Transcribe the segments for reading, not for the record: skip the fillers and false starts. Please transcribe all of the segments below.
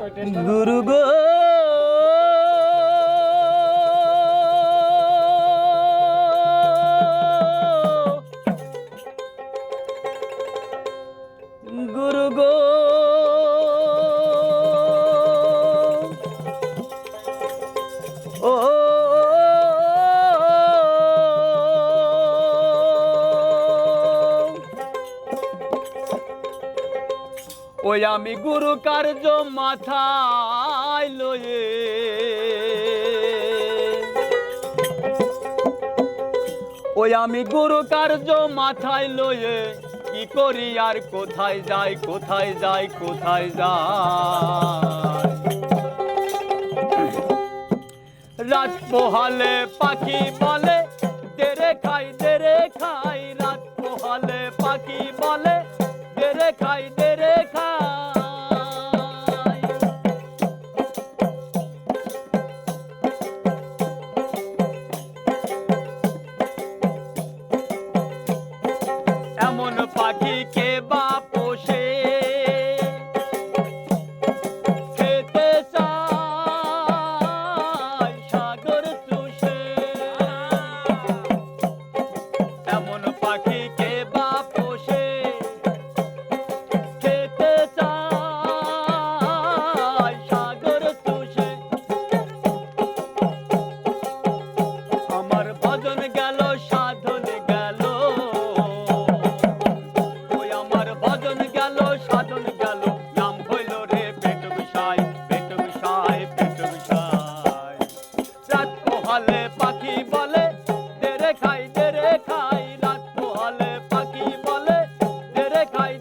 গুরু গো গুরু গো ও ওই আমি গুরু কার্য মাথায় লয়ে ওই আমি গুরু কার্য মাথায় লয়ে কি করি আর কোথায় যাই কোথায় যাই কোথায় যাই রাত পোহালে পাখি বলে দেরে খাই রাত পোহালে পাখি বলে দেরে খাই এমন পাখি কে বা পোষে খেতে চায় সাগর চুষে এমন পাখি কে বা পোষে খেতে চায় সাগর চুষে আমার ভজন গেল সাধন গেল ভজন গেল সাধন গেল নাম হইল রে পেট বিষায় রাত পোহালে পাখি বলে দেরে খাই রাত পোহালে পাখি বলে দেরে খাই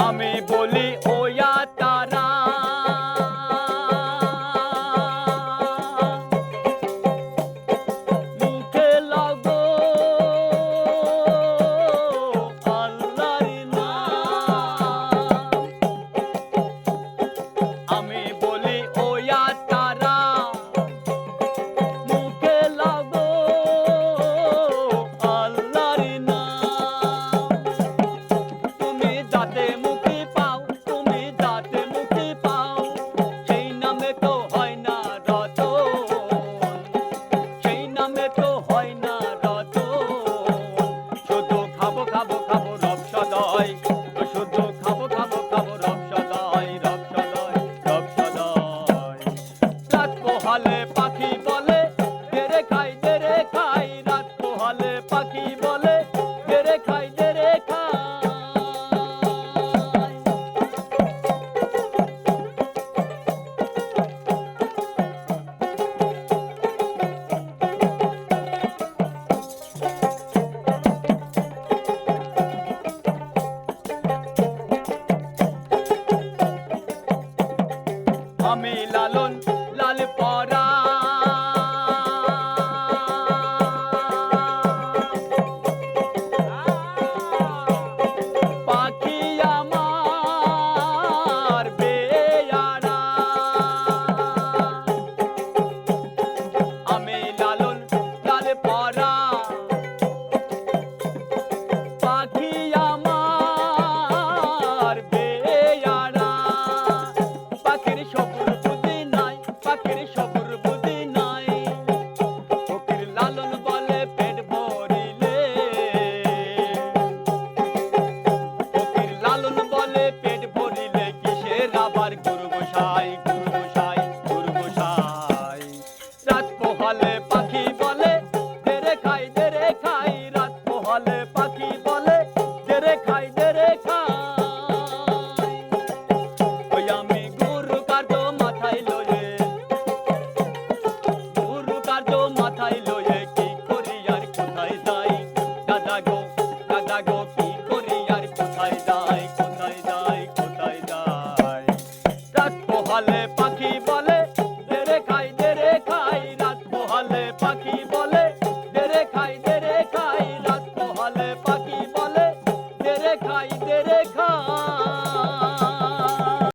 আমি বলি ওয়া তারা মুখে লাগো আল্লাহর নাম আমি বলি ওয়া তারা মুখে লাগো আল্লাহর নাম তুমি যাতে মুক্তি পাও সেই নামে তো হয় না শুধু খাবো রব সদয় শুধু খাবো রব সদয় রাত পোহালে পাখি বলে দেরে খাই রাত পোহালে পাখি বলে দেরে খাই আমি লালন লাল পরা পাখি আমার বেয়ারা আমি লালন লাল পরা পাখি আমার বেয়ারা পাখির সবুর বুদ্ধি নাই ফকির লালন বলে পেট ভরিলে ফকির লালন বলে পেট ভরিলে কিসের আবার গুরু গোসাই রাত পোহালে পাখি বলে দেরে খাই রাত পোহালে পাখি বলে দেরে খাই ওই আমি গুরু কার্য মাথায় লয়ে কি করি আর কোথায় যাই দাদা গো কি করি আর কোথায় যাই রাত পোহালে পাখি বলে দেরে খাই রাত পোহালে পাখি বলে দেরে খাই রাত পোহালে পাখি বলে খাই দে রে খাই